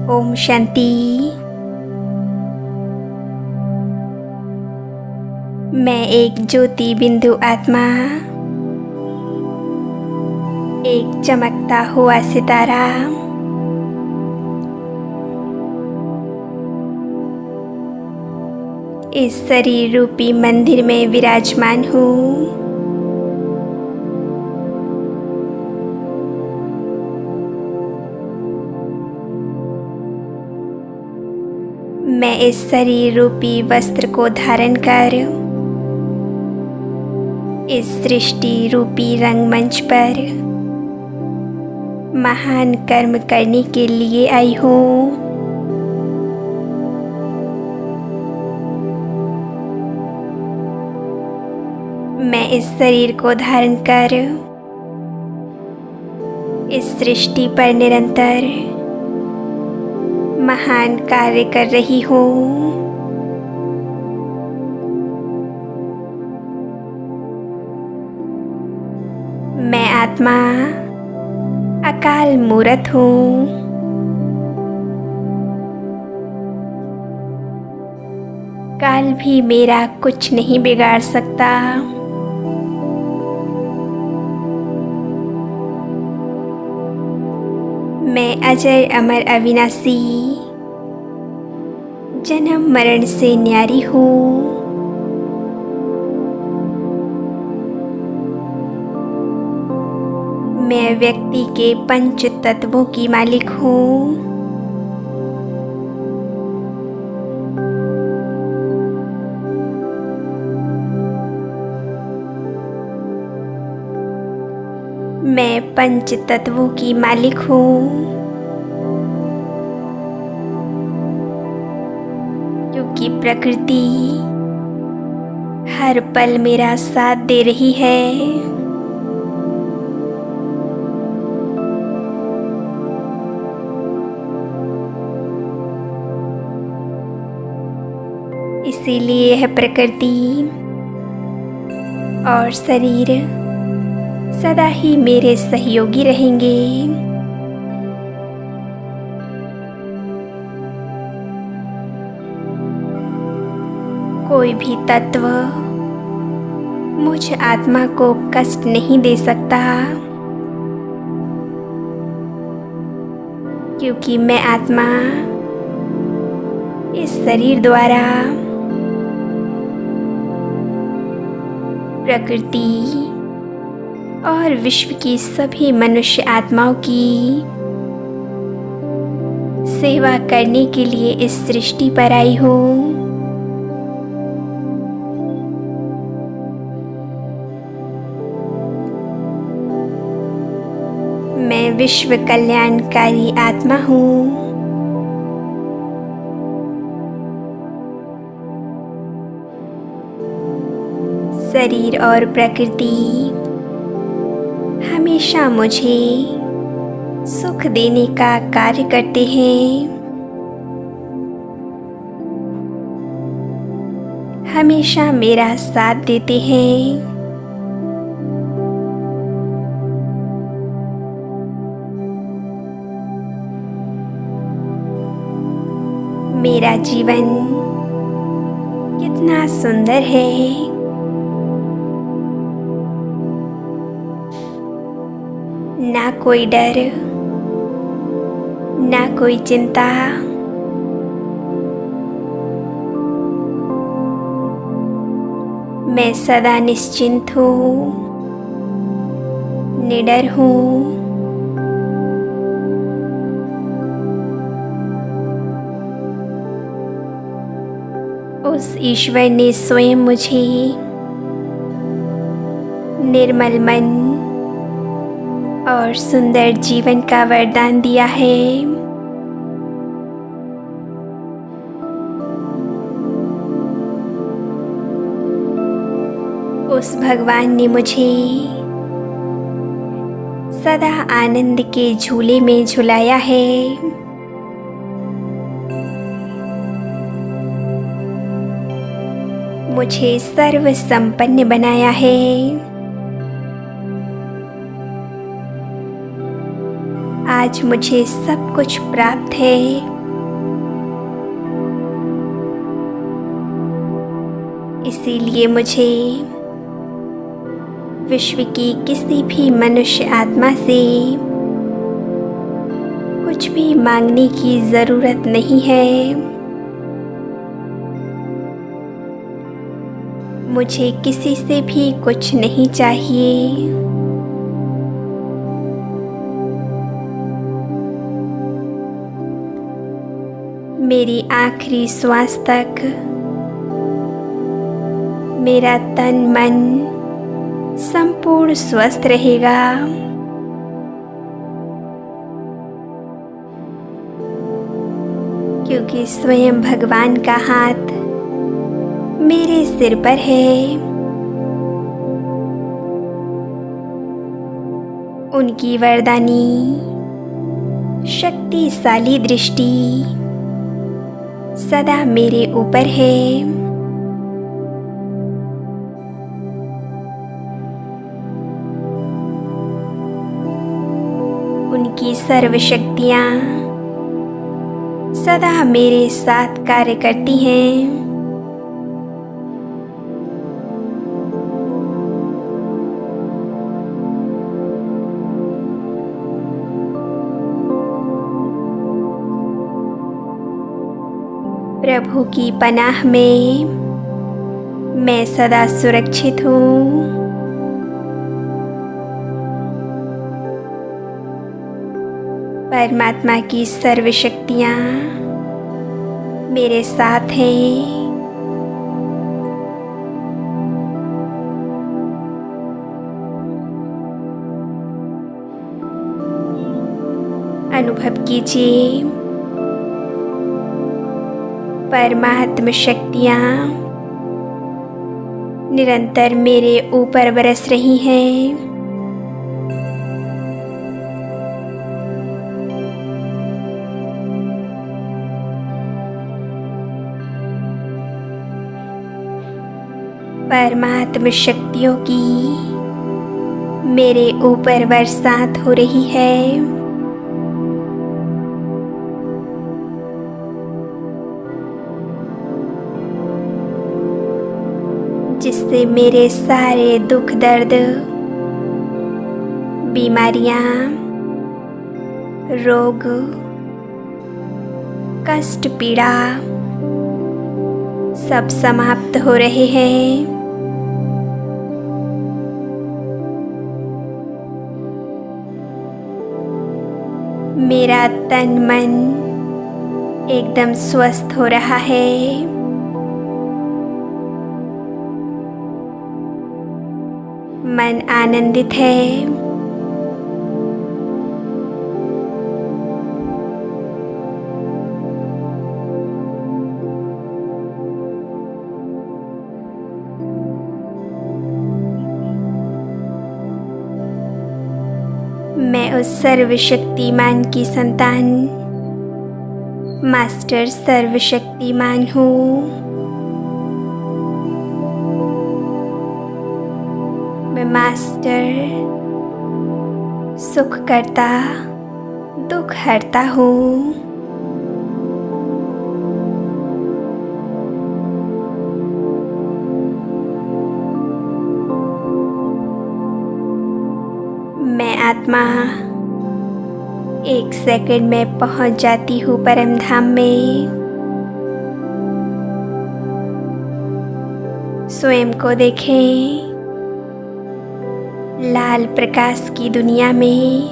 ओम शांति। मैं एक ज्योति बिंदु आत्मा, एक चमकता हुआ सितारा, इस शरीर रूपी मंदिर में विराजमान हूँ। मैं इस शरीर रूपी वस्त्र को धारण कर इस सृष्टि रूपी रंगमंच पर महान कर्म करने के लिए आई हूँ। मैं इस शरीर को धारण कर इस सृष्टि पर निरंतर महान कार्य कर रही हूँ। मैं आत्मा अकाल मूर्त हूँ। काल भी मेरा कुछ नहीं बिगाड़ सकता। मैं अजर अमर अविनाशी जन्म मरण से न्यारी हूँ। मैं व्यक्ति के पंच तत्वों की मालिक हूँ। मैं पंच तत्वों की मालिक हूँ, क्योंकि प्रकृति हर पल मेरा साथ दे रही है। इसीलिए यह प्रकृति और शरीर सदा ही मेरे सहयोगी रहेंगे। कोई भी तत्व मुझ आत्मा को कष्ट नहीं दे सकता, क्योंकि मैं आत्मा इस शरीर द्वारा प्रकृति और विश्व की सभी मनुष्य आत्माओं की सेवा करने के लिए इस सृष्टि पर आई हूँ। मैं विश्व कल्याणकारी आत्मा हूँ। शरीर और प्रकृति हमेशा मुझे सुख देने का कार्य करते हैं। हमेशा मेरा साथ देते हैं। मेरा जीवन कितना सुंदर है। ना कोई डर, ना कोई चिंता। मैं सदा निश्चिंत हूँ, निडर हूँ। उस ईश्वर ने स्वयं मुझे निर्मल मन और सुंदर जीवन का वरदान दिया है। उस भगवान ने मुझे सदा आनंद के झूले में झुलाया है। मुझे सर्व संपन्न बनाया है। आज मुझे सब कुछ प्राप्त है। इसीलिए मुझे विश्व की किसी भी मनुष्य आत्मा से कुछ भी मांगने की ज़रूरत नहीं है। मुझे किसी से भी कुछ नहीं चाहिए। मेरी आखिरी श्वास तक मेरा तन मन संपूर्ण स्वस्थ रहेगा। क्योंकि स्वयं भगवान का हाथ मेरे सिर पर है। उनकी वरदानी शक्तिशाली दृष्टि सदा मेरे ऊपर है। उनकी सर्व शक्तियाँ सदा मेरे साथ कार्य करती हैं। प्रभु की पनाह में मैं सदा सुरक्षित हूँ। परमात्मा की सर्व शक्तियाँ मेरे साथ हैं। अनुभव कीजिए परमात्म शक्तियाँ निरंतर मेरे ऊपर बरस रही हैं। परमात्म शक्तियों की मेरे ऊपर बरसात हो रही है। जिससे मेरे सारे दुख दर्द, बीमारियां, रोग, कष्ट, पीड़ा सब समाप्त हो रहे हैं। मेरा तन मन एकदम स्वस्थ हो रहा है। मन आनंदित है। मैं उस सर्वशक्तिमान की संतान मास्टर सर्वशक्तिमान हूँ। मैं मास्टर सुख करता दुख हरता हूँ। मैं आत्मा 1 सेकंड में पहुंच जाती हूँ परम धाम में। स्वयं को देखें लाल प्रकाश की दुनिया में।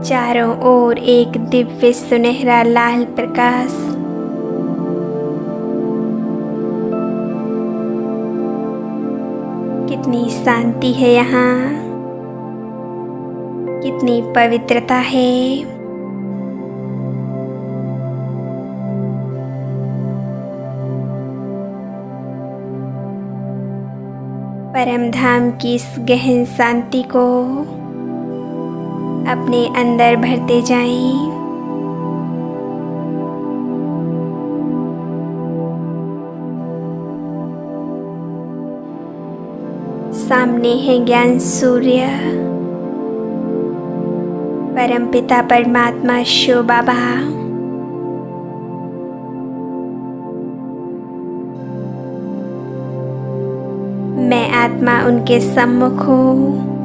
चारों ओर एक दिव्य सुनहरा लाल प्रकाश। कितनी शांति है यहाँ, कितनी पवित्रता है। परम धाम की इस गहन शांति को अपने अंदर भरते जाएं। सामने है ज्ञान सूर्य, परमपिता परमात्मा शिव बाबा। मैं आत्मा उनके सम्मुख हूँ।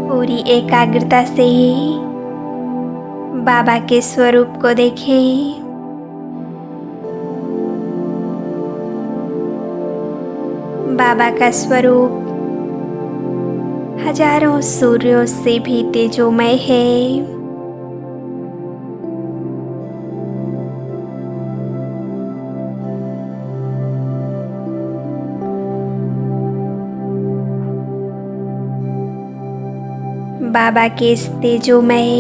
पूरी एकाग्रता से बाबा के स्वरूप को देखें। बाबा का स्वरूप हजारों सूर्यों से भी तेजोमय है। बाबा के इस तेजोमय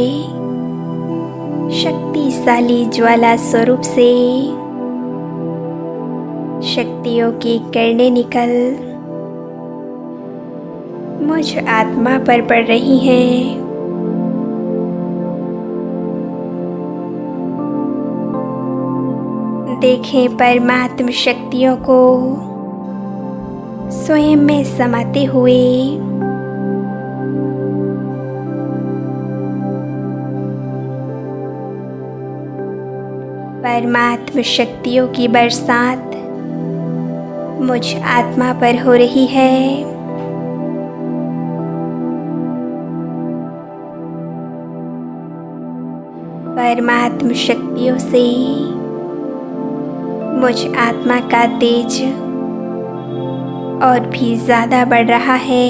शक्तिशाली ज्वाला स्वरूप से शक्तियों की किरणें निकल मुझ आत्मा पर पड़ रही हैं। देखें परमात्म शक्तियों को स्वयं में समाते हुए। परमात्म शक्तियों की बरसात मुझ आत्मा पर हो रही है। परमात्म शक्तियों से मुझ आत्मा का तेज और भी ज़्यादा बढ़ रहा है।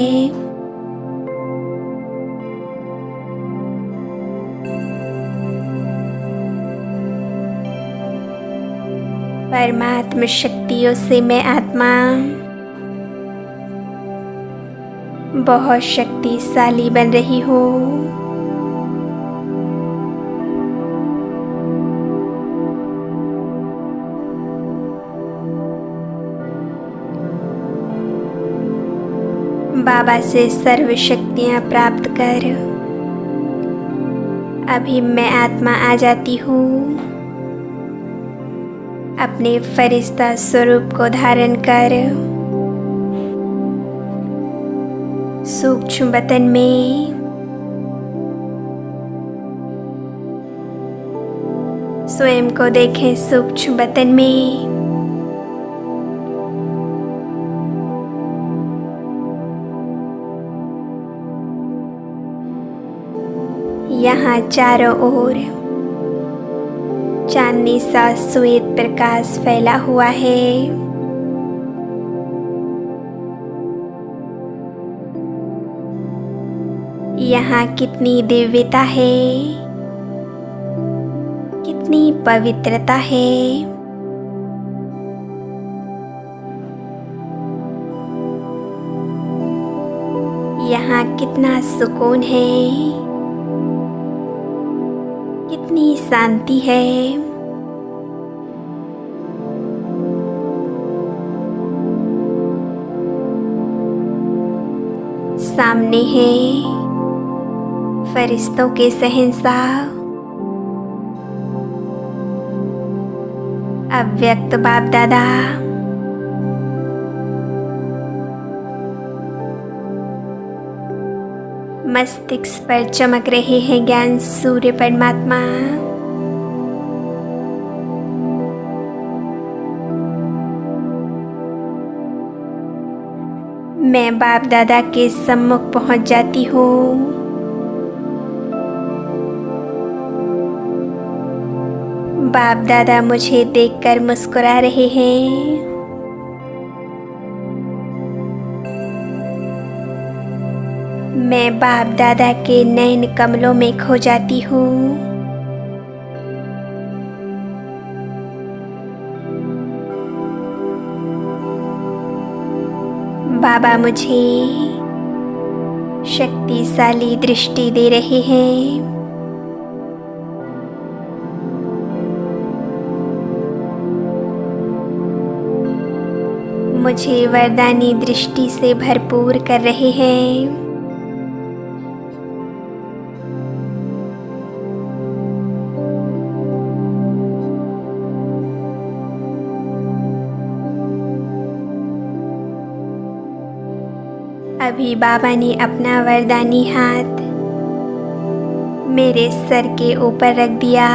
परमात्म शक्तियों से मैं आत्मा बहुत शक्तिशाली बन रही हूँ। बाबा से सर्व शक्तियाँ प्राप्त कर अभी मैं आत्मा आ जाती हूँ। अपने फरिश्ता स्वरूप को धारण कर सूक्ष्म बतन में स्वयं को देखें। सूक्ष्म बतन में यहाँ चारों ओर चांदनी सा श्वेत प्रकाश फैला हुआ है। यहाँ कितनी दिव्यता है, कितनी पवित्रता है। यहाँ कितना सुकून है, कितनी शांति है। सामने है फरिश्तों के शहंशाह अव्यक्त बाप दादा। मस्तिष्क पर चमक रहे हैं ज्ञान सूर्य परमात्मा। मैं बाप दादा के सम्मुख पहुंच जाती हूँ। बाप दादा मुझे देखकर मुस्कुरा रहे हैं। मैं बाप दादा के नयन कमलों में खो जाती हूँ। बाबा मुझे शक्तिशाली दृष्टि दे रहे हैं। मुझे वरदानी दृष्टि से भरपूर कर रहे हैं। अभी बाबा ने अपना वरदानी हाथ मेरे सर के ऊपर रख दिया।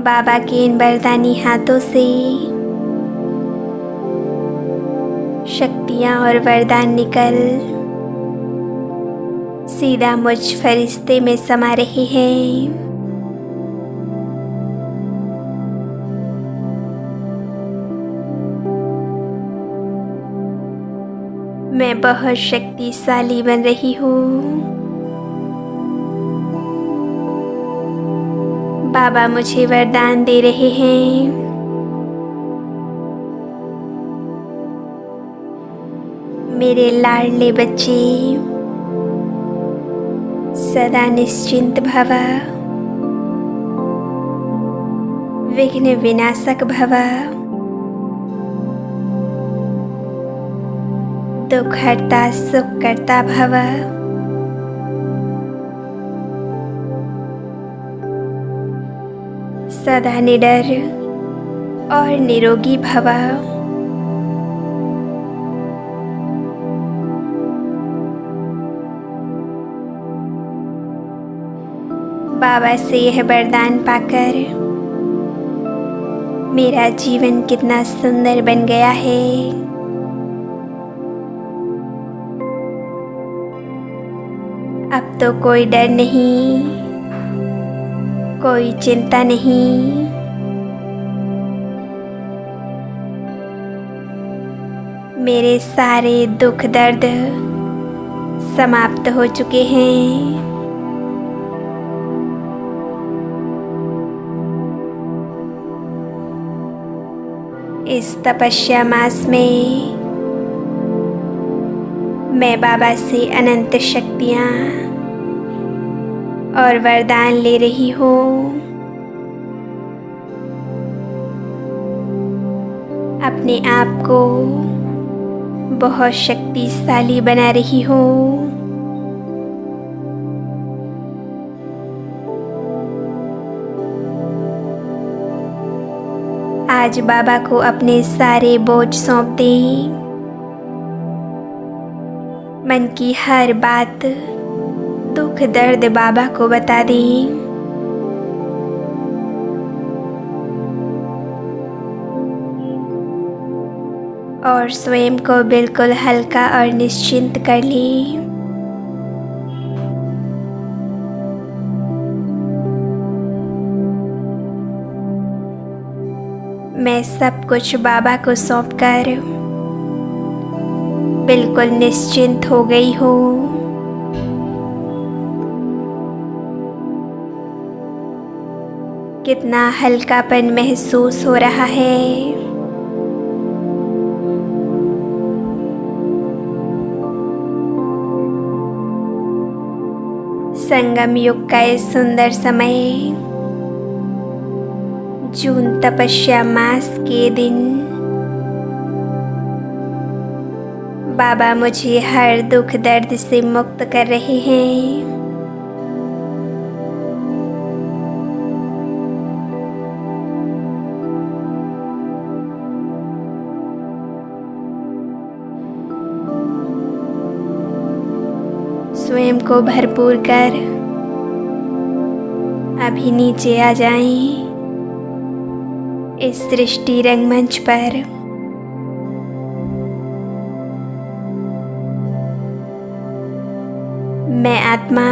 बाबा के इन वरदानी हाथों से शक्तियाँ और वरदान निकल सीधा मुझ फरिश्ते में समा रहे हैं। मैं बहुत शक्तिशाली बन रही हूँ। बाबा मुझे वरदान दे रहे हैं। मेरे लाडले बच्चे सदा निश्चिंत भव, विघ्न विनाशक भव, दुख हरता सुख करता भव। सदा निडर और निरोगी भव। बाबा से यह वरदान पाकर मेरा जीवन कितना सुंदर बन गया है। अब तो कोई डर नहीं, कोई चिंता नहीं। मेरे सारे दुख दर्द समाप्त हो चुके हैं। इस तपस्या मास में मैं बाबा से अनंत शक्तियाँ और वरदान ले रही हूँ। अपने आप को बहुत शक्तिशाली बना रही हूँ। आज बाबा को अपने सारे बोझ सौंप दें। मन की हर बात, दुख दर्द बाबा को बता दें। और स्वयं को बिल्कुल हल्का और निश्चिंत कर लें। मैं सब कुछ बाबा को सौंपकर बिल्कुल निश्चिंत हो गई हूँ। कितना हल्कापन महसूस हो रहा है। संगम युग का ये सुंदर समय, जून तपस्या मास के दिन बाबा मुझे हर दुख दर्द से मुक्त कर रहे हैं। स्वयं को भरपूर कर अभी नीचे आ जाएं। इस सृष्टि रंगमंच पर मैं आत्मा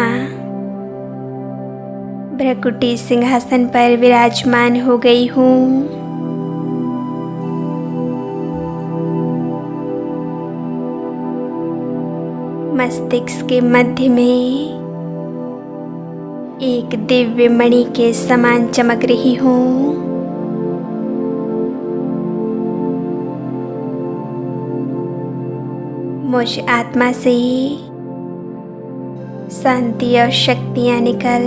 भ्रकुटी सिंहासन पर विराजमान हो गई हूँ। मस्तिष्क के मध्य में एक दिव्य मणि के समान चमक रही हूँ। मुझ आत्मा से शांति और शक्तियाँ निकल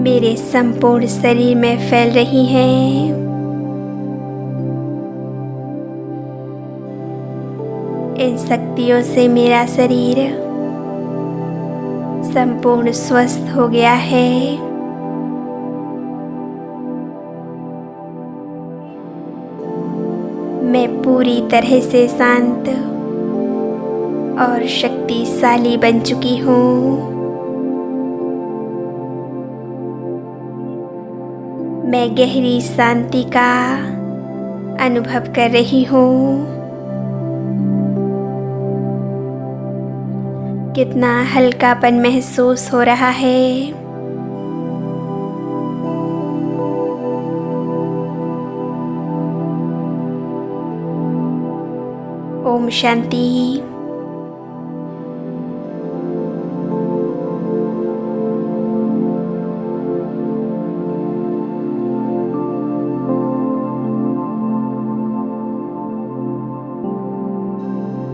मेरे संपूर्ण शरीर में फैल रही हैं। इन शक्तियों से मेरा शरीर संपूर्ण स्वस्थ हो गया है। मैं पूरी तरह से शांत और शक्तिशाली बन चुकी हूँ। मैं गहरी शांति का अनुभव कर रही हूँ। कितना हल्कापन महसूस हो रहा है। ओम शांति।